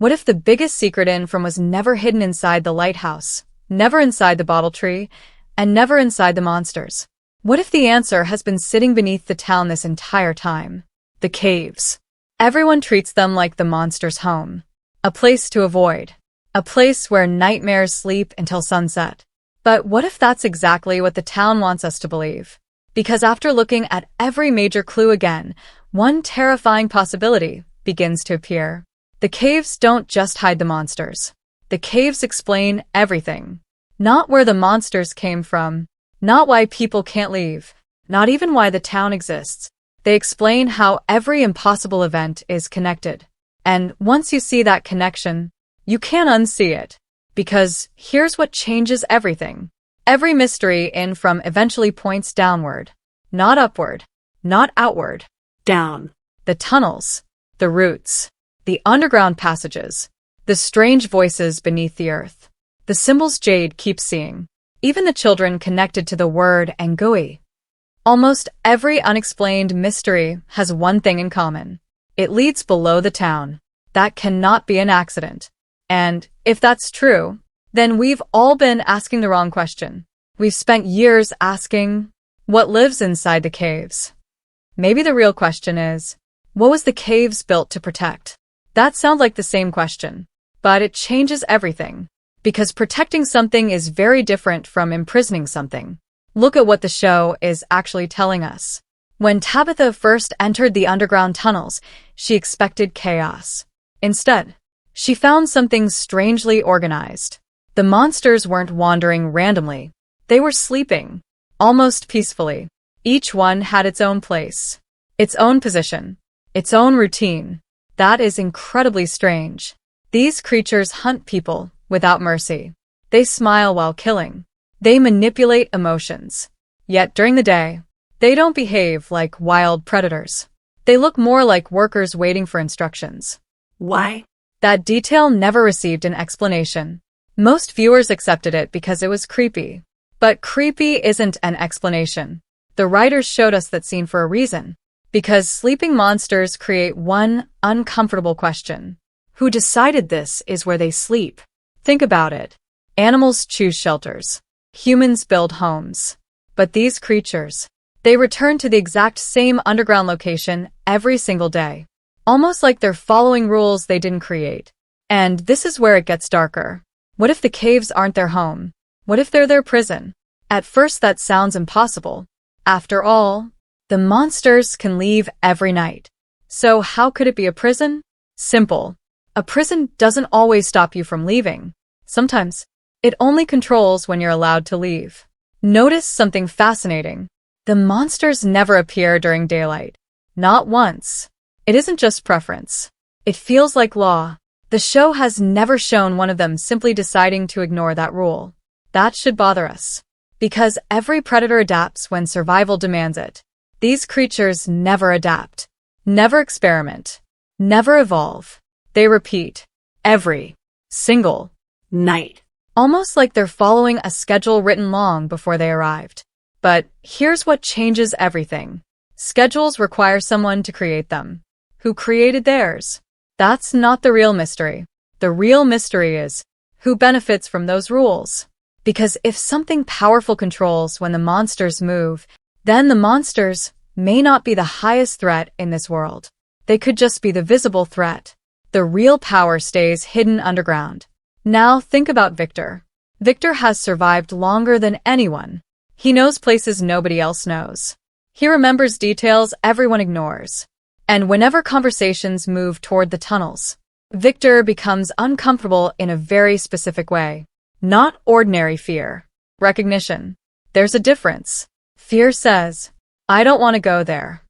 What if the biggest secret was never hidden inside the lighthouse, never inside the bottle tree, and never inside the monsters? What if the answer has been sitting beneath the town this entire time? The caves. Everyone treats them like the monster's home. A place to avoid. A place where nightmares sleep until sunset. But what if that's exactly what the town wants us to believe? Because after looking at every major clue again, one terrifying possibility begins to appear. The caves don't just hide the monsters. The caves explain everything. Not where the monsters came from, not why people can't leave, not even why the town exists. They explain how every impossible event is connected. And once you see that connection, you can't unsee it. Because here's what changes everything. Every mystery in From eventually points downward. Not upward. Not outward. Down. The tunnels. The roots. The underground passages. The strange voices beneath the earth. The symbols Jade keeps seeing. Even the children connected to the word Angui. Almost every unexplained mystery has one thing in common. It leads below the town. That cannot be an accident. And if that's true, then we've all been asking the wrong question. We've spent years asking, what lives inside the caves? Maybe the real question is, what was the caves built to protect? That sounds like the same question, but it changes everything. Because protecting something is very different from imprisoning something. Look at what the show is actually telling us. When Tabitha first entered the underground tunnels, she expected chaos. Instead, she found something strangely organized. The monsters weren't wandering randomly. They were sleeping, almost peacefully. Each one had its own place, its own position, its own routine. That is incredibly strange. These creatures hunt people without mercy. They smile while killing. They manipulate emotions. Yet during the day, they don't behave like wild predators. They look more like workers waiting for instructions. Why? That detail never received an explanation. Most viewers accepted it because it was creepy. But creepy isn't an explanation. The writers showed us that scene for a reason. Because sleeping monsters create one uncomfortable question. Who decided this is where they sleep? Think about it. Animals choose shelters. Humans build homes. But these creatures, they return to the exact same underground location every single day. Almost like they're following rules they didn't create. And this is where it gets darker. What if the caves aren't their home? What if they're their prison? At first that sounds impossible. After all, the monsters can leave every night. So how could it be a prison? Simple. A prison doesn't always stop you from leaving. Sometimes, it only controls when you're allowed to leave. Notice something fascinating. The monsters never appear during daylight. Not once. It isn't just preference. It feels like law. The show has never shown one of them simply deciding to ignore that rule. That should bother us. Because every predator adapts when survival demands it. These creatures never adapt. Never experiment. Never evolve. They repeat. Every single night. Almost like they're following a schedule written long before they arrived. But here's what changes everything. Schedules require someone to create them. Who created theirs? That's not the real mystery. The real mystery is, who benefits from those rules? Because if something powerful controls when the monsters move, then the monsters may not be the highest threat in this world. They could just be the visible threat. The real power stays hidden underground. Now think about Victor. Victor has survived longer than anyone. He knows places nobody else knows. He remembers details everyone ignores. And whenever conversations move toward the tunnels, Victor becomes uncomfortable in a very specific way. Not ordinary fear. Recognition. There's a difference. Fear says, I don't want to go there.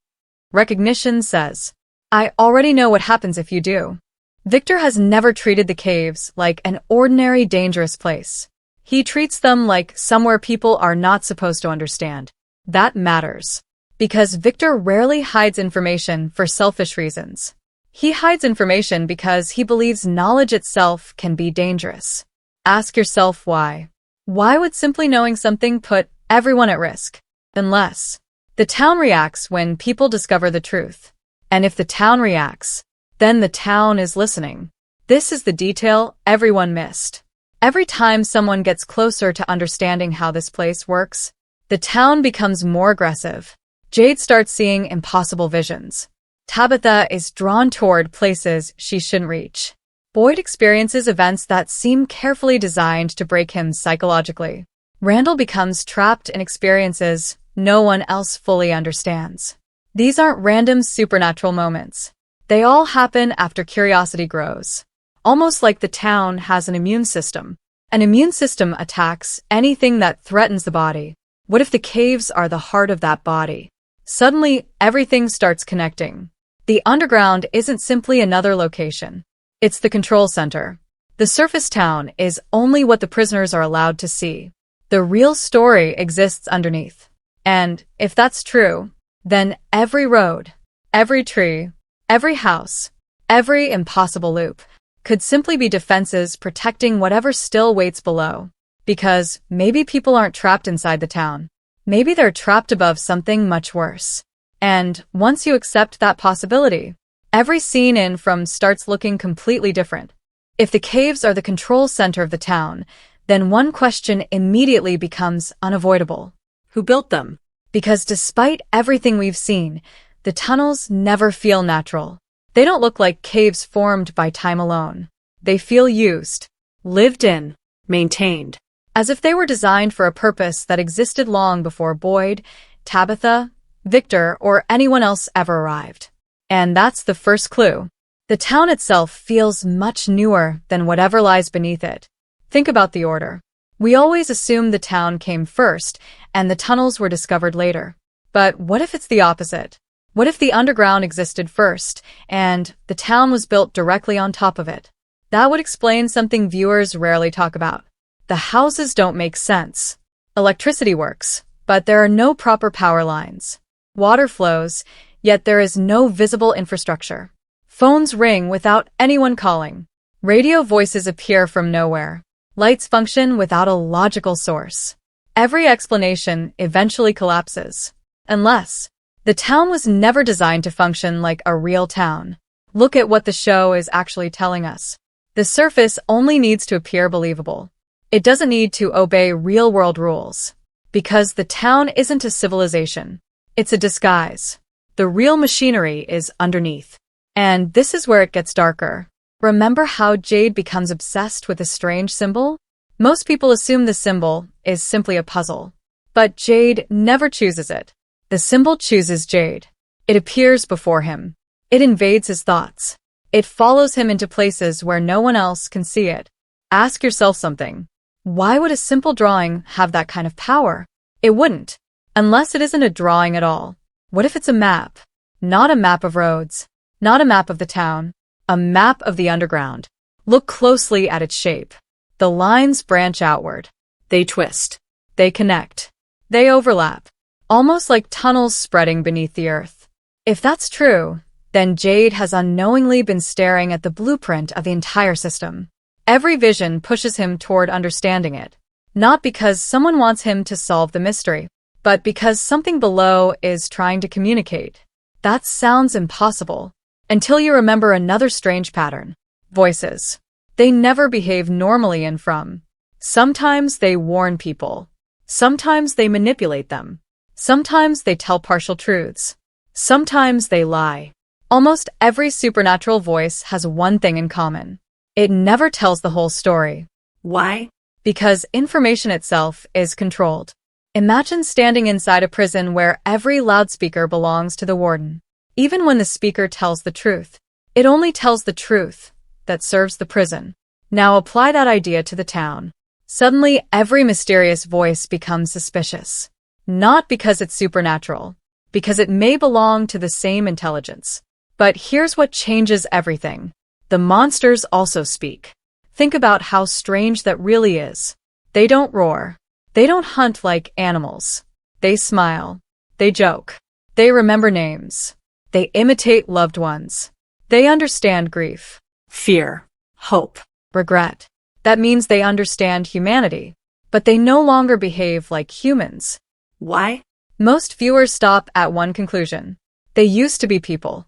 Recognition says, I already know what happens if you do. Victor has never treated the caves like an ordinary dangerous place. He treats them like somewhere people are not supposed to understand. That matters. Because Victor rarely hides information for selfish reasons. He hides information because he believes knowledge itself can be dangerous. Ask yourself why. Why would simply knowing something put everyone at risk? Unless the town reacts when people discover the truth. And if the town reacts, then the town is listening. This is the detail everyone missed. Every time someone gets closer to understanding how this place works, the town becomes more aggressive. Jade starts seeing impossible visions. Tabitha is drawn toward places she shouldn't reach. Boyd experiences events that seem carefully designed to break him psychologically. Randall becomes trapped in experiences no one else fully understands. These aren't random supernatural moments. They all happen after curiosity grows. Almost like the town has an immune system. An immune system attacks anything that threatens the body. What if the caves are the heart of that body? Suddenly, everything starts connecting. The underground isn't simply another location. It's the control center. The surface town is only what the prisoners are allowed to see. The real story exists underneath. And if that's true, then every road, every tree, every house, every impossible loop could simply be defenses protecting whatever still waits below. Because maybe people aren't trapped inside the town. Maybe they're trapped above something much worse. And once you accept that possibility, every scene in From starts looking completely different. If the caves are the control center of the town, then one question immediately becomes unavoidable. Who built them? Because despite everything we've seen, the tunnels never feel natural. They don't look like caves formed by time alone. They feel used, lived in, Maintained. as if they were designed for a purpose that existed long before Boyd, Tabitha, Victor, or anyone else ever arrived. And that's the first clue. The town itself feels much newer than whatever lies beneath it. Think about the order. We always assume the town came first and the tunnels were discovered later. But what if it's the opposite? What if the underground existed first and the town was built directly on top of it? That would explain something viewers rarely talk about. The houses don't make sense. Electricity works, but there are no proper power lines. Water flows, yet there is no visible infrastructure. Phones ring without anyone calling. Radio voices appear from nowhere. Lights function without a logical source. Every explanation eventually collapses. Unless the town was never designed to function like a real town. Look at what the show is actually telling us. The surface only needs to appear believable. It doesn't need to obey real-world rules. Because the town isn't a civilization. It's a disguise. The real machinery is underneath. And this is where it gets darker. Remember how Jade becomes obsessed with a strange symbol? Most people assume the symbol is simply a puzzle. But Jade never chooses it. The symbol chooses Jade. It appears before him. It invades his thoughts. It follows him into places where no one else can see it. Ask yourself something. Why would a simple drawing have that kind of power? It wouldn't. Unless it isn't a drawing at all. What if it's a map? Not a map of roads. Not a map of the town. A map of the underground. Look closely at its shape. The lines branch outward. They twist. They connect. They overlap. Almost like tunnels spreading beneath the earth. If that's true, then Jade has unknowingly been staring at the blueprint of the entire system. Every vision pushes him toward understanding it. Not because someone wants him to solve the mystery, but because something below is trying to communicate. That sounds impossible. Until you remember another strange pattern. Voices. They never behave normally in From. Sometimes they warn people. Sometimes they manipulate them. Sometimes they tell partial truths. Sometimes they lie. Almost every supernatural voice has one thing in common. It never tells the whole story. Why? Because information itself is controlled. Imagine standing inside a prison where every loudspeaker belongs to the warden. Even when the speaker tells the truth, it only tells the truth that serves the prison. Now apply that idea to the town. Suddenly, every mysterious voice becomes suspicious. Not because it's supernatural, because it may belong to the same intelligence. But here's what changes everything. The monsters also speak. Think about how strange that really is. They don't roar. They don't hunt like animals. They smile. They joke. They remember names. They imitate loved ones. They understand grief, Fear. Hope. regret. That means they understand humanity. But they no longer behave like humans. Why? Most viewers stop at one conclusion. They used to be people.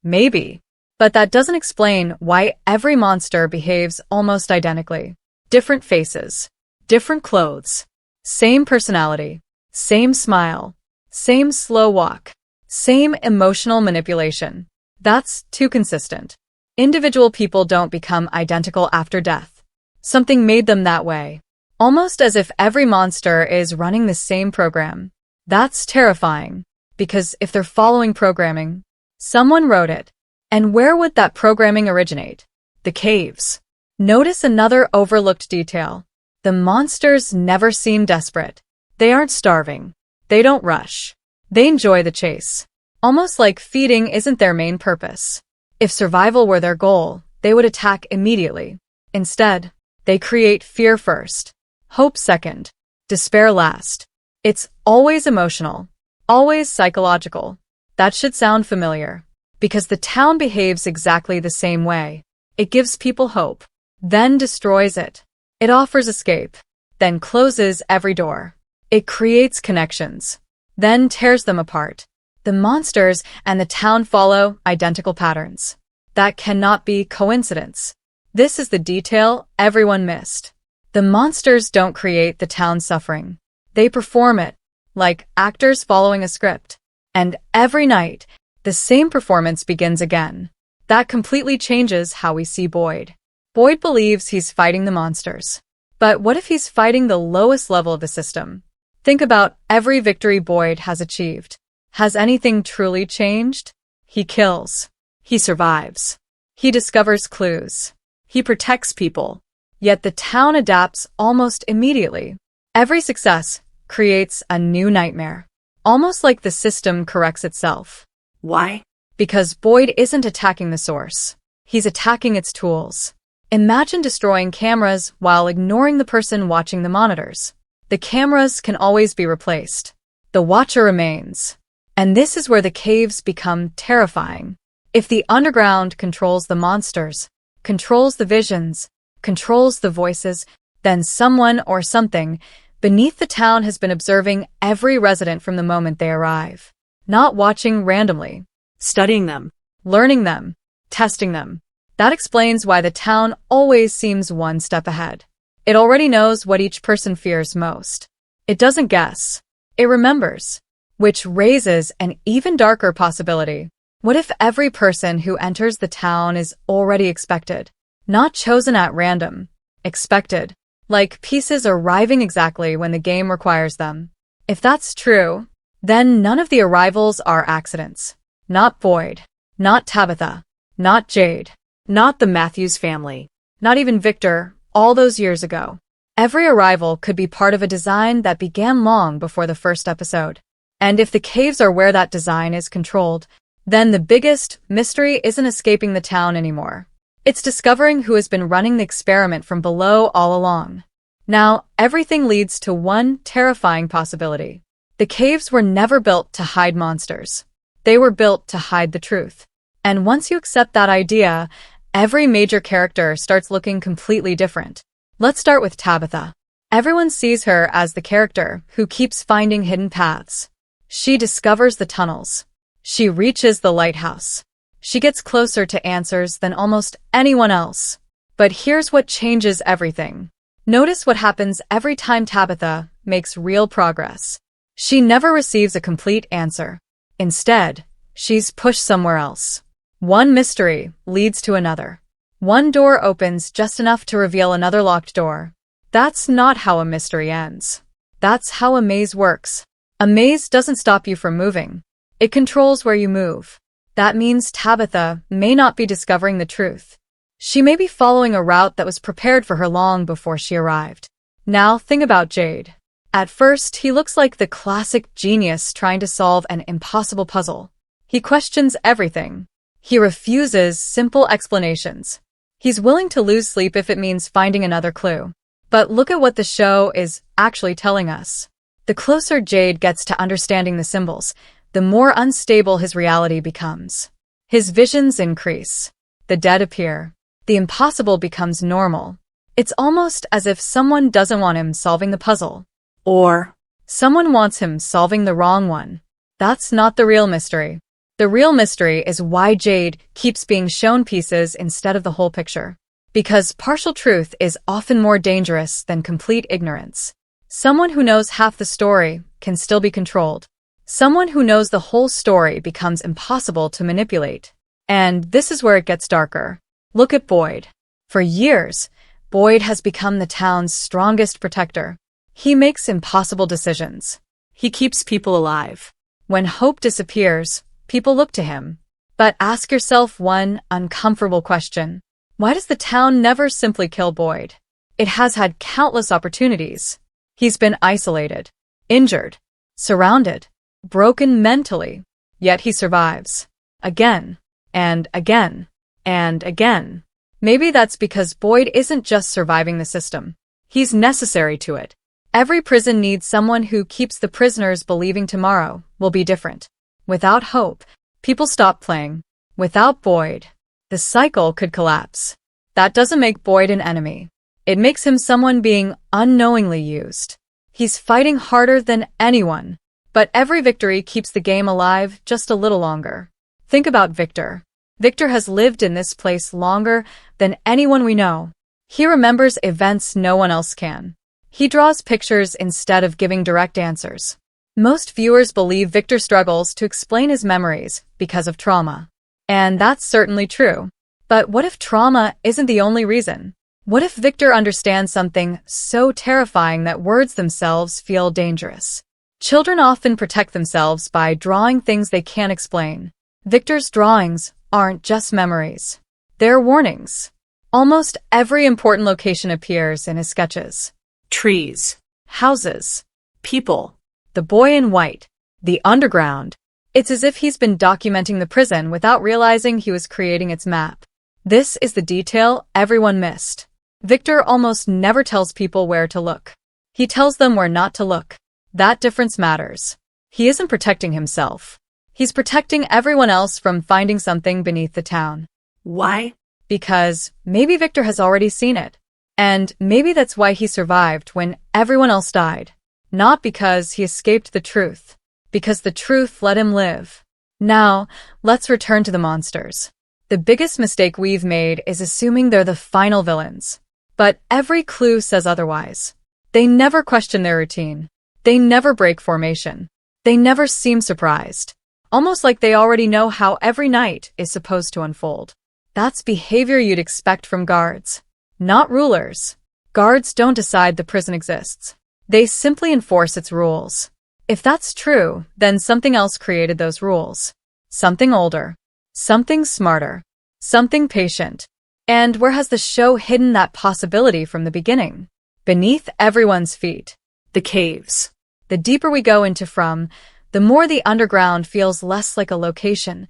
Maybe. But that doesn't explain why every monster behaves almost identically. Different faces, different clothes, same personality, same smile, same slow walk, same emotional manipulation. That's too consistent. Individual people don't become identical after death. Something made them that way. Almost as if every monster is running the same program. That's terrifying, because if they're following programming, someone wrote it. And where would that programming originate? The caves. Notice another overlooked detail. The monsters never seem desperate. They aren't starving. They don't rush. They enjoy the chase. Almost like feeding isn't their main purpose. If survival were their goal, they would attack immediately. Instead, they create fear first, hope second, despair last. It's always emotional, always psychological. That should sound familiar, because the town behaves exactly the same way. It gives people hope, then destroys it. It offers escape, then closes every door. It creates connections, then tears them apart. The monsters and the town follow identical patterns. That cannot be coincidence. This is the detail everyone missed. The monsters don't create the town's suffering. They perform it, like actors following a script. And every night, the same performance begins again. That completely changes how we see Boyd. Boyd believes he's fighting the monsters. But what if he's fighting the lowest level of the system? Think about every victory Boyd has achieved. Has anything truly changed? He kills. He survives. He discovers clues. He protects people. Yet the town adapts almost immediately. Every success creates a new nightmare. Almost like the system corrects itself. Why? Because Boyd isn't attacking the source. He's attacking its tools. Imagine destroying cameras while ignoring the person watching the monitors. The cameras can always be replaced. The watcher remains. And this is where the caves become terrifying. If the underground controls the monsters, controls the visions, controls the voices, then someone or something beneath the town has been observing every resident from the moment they arrive. Not watching randomly. Studying them. Learning them. Testing them. That explains why the town always seems one step ahead. It already knows what each person fears most. It doesn't guess. It remembers. Which raises an even darker possibility. What if every person who enters the town is already expected? Not chosen at random. Expected. Like pieces arriving exactly when the game requires them. If that's true, then none of the arrivals are accidents. Not Boyd. Not Tabitha. Not Jade. Not the Matthews family. Not even Victor, all those years ago. Every arrival could be part of a design that began long before the first episode. And if the caves are where that design is controlled, then the biggest mystery isn't escaping the town anymore. It's discovering who has been running the experiment from below all along. Now, everything leads to one terrifying possibility. The caves were never built to hide monsters. They were built to hide the truth. And once you accept that idea, every major character starts looking completely different. Let's start with Tabitha. Everyone sees her as the character who keeps finding hidden paths. She discovers the tunnels. She reaches the lighthouse. She gets closer to answers than almost anyone else. But here's what changes everything. Notice what happens every time Tabitha makes real progress. She never receives a complete answer. Instead, she's pushed somewhere else. One mystery leads to another. One door opens just enough to reveal another locked door. That's not how a mystery ends. That's how a maze works. A maze doesn't stop you from moving. It controls where you move. That means Tabitha may not be discovering the truth. She may be following a route that was prepared for her long before she arrived. Now think about Jade. At first, he looks like the classic genius trying to solve an impossible puzzle. He questions everything. He refuses simple explanations. He's willing to lose sleep if it means finding another clue. But look at what the show is actually telling us. The closer Jade gets to understanding the symbols, the more unstable his reality becomes. His visions increase. The dead appear. The impossible becomes normal. It's almost as if someone doesn't want him solving the puzzle. Or someone wants him solving the wrong one. That's not the real mystery. The real mystery is why Jade keeps being shown pieces instead of the whole picture. Because partial truth is often more dangerous than complete ignorance. Someone who knows half the story can still be controlled. Someone who knows the whole story becomes impossible to manipulate. And this is where it gets darker. Look at Boyd. For years, Boyd has become the town's strongest protector. He makes impossible decisions. He keeps people alive. When hope disappears, people look to him. But ask yourself one uncomfortable question. Why does the town never simply kill Boyd? It has had countless opportunities. He's been isolated, injured, surrounded, broken mentally, yet he survives. Again, and again, and again. Maybe that's because Boyd isn't just surviving the system. He's necessary to it. Every prison needs someone who keeps the prisoners believing tomorrow will be different. Without hope, people stop playing. Without Boyd, the cycle could collapse. That doesn't make Boyd an enemy. It makes him someone being unknowingly used. He's fighting harder than anyone. But every victory keeps the game alive just a little longer. Think about Victor. Victor has lived in this place longer than anyone we know. He remembers events no one else can. He draws pictures instead of giving direct answers. Most viewers believe Victor struggles to explain his memories because of trauma. And that's certainly true. But what if trauma isn't the only reason? What if Victor understands something so terrifying that words themselves feel dangerous? Children often protect themselves by drawing things they can't explain. Victor's drawings aren't just memories. They're warnings. Almost every important location appears in his sketches. Trees. Houses. People. The boy in white. The underground. It's as if he's been documenting the prison without realizing he was creating its map. This is the detail everyone missed. Victor almost never tells people where to look. He tells them where not to look. That difference matters. He isn't protecting himself. He's protecting everyone else from finding something beneath the town. Why? Because maybe Victor has already seen it. And maybe that's why he survived when everyone else died. Not because he escaped the truth. Because the truth let him live. Now, let's return to the monsters. The biggest mistake we've made is assuming they're the final villains. But every clue says otherwise. They never question their routine. They never break formation. They never seem surprised. Almost like they already know how every night is supposed to unfold. That's behavior you'd expect from guards. Not rulers. Guards don't decide the prison exists. They simply enforce its rules. If that's true, then something else created those rules. Something older. Something smarter. Something patient. And where has the show hidden that possibility from the beginning? Beneath everyone's feet. The caves. The deeper we go into From, the more the underground feels less like a location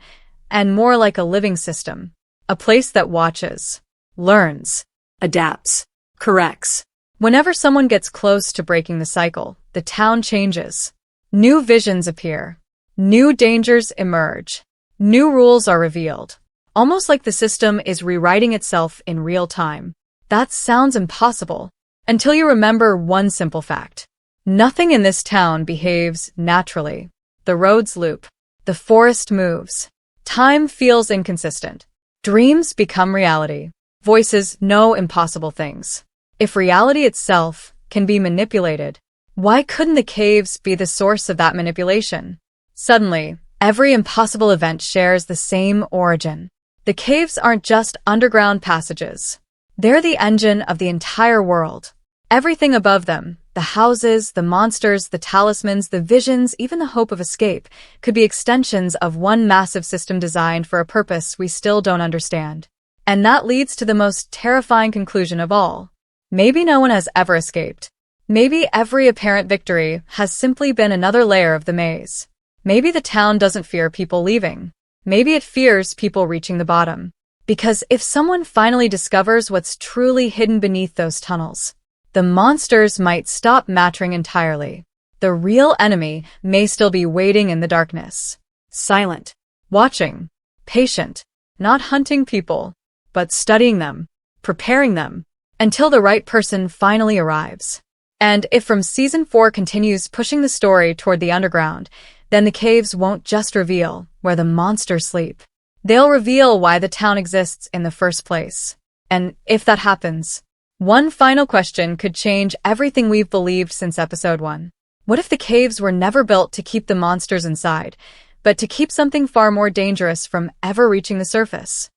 and more like a living system. A place that watches, learns, Adapts. Corrects. Whenever someone gets close to breaking the cycle, the town changes. New visions appear. New dangers emerge. New rules are revealed. Almost like the system is rewriting itself in real time. That sounds impossible until you remember one simple fact. Nothing in this town behaves naturally. The roads loop. The forest moves. Time feels inconsistent. Dreams become reality. Voices know impossible things. If reality itself can be manipulated, why couldn't the caves be the source of that manipulation? Suddenly, every impossible event shares the same origin. The caves aren't just underground passages. They're the engine of the entire world. Everything above them, the houses, the monsters, the talismans, the visions, even the hope of escape, could be extensions of one massive system designed for a purpose we still don't understand. And that leads to the most terrifying conclusion of all. Maybe no one has ever escaped. Maybe every apparent victory has simply been another layer of the maze. Maybe the town doesn't fear people leaving. Maybe it fears people reaching the bottom. Because if someone finally discovers what's truly hidden beneath those tunnels, the monsters might stop mattering entirely. The real enemy may still be waiting in the darkness. Silent. Watching. Patient. Not hunting people, but studying them. Preparing them. Until the right person finally arrives. And if From Season 4 continues pushing the story toward the underground, then the caves won't just reveal where the monsters sleep. They'll reveal why the town exists in the first place. And if that happens, one final question could change everything we've believed since episode 1. What if the caves were never built to keep the monsters inside, but to keep something far more dangerous from ever reaching the surface?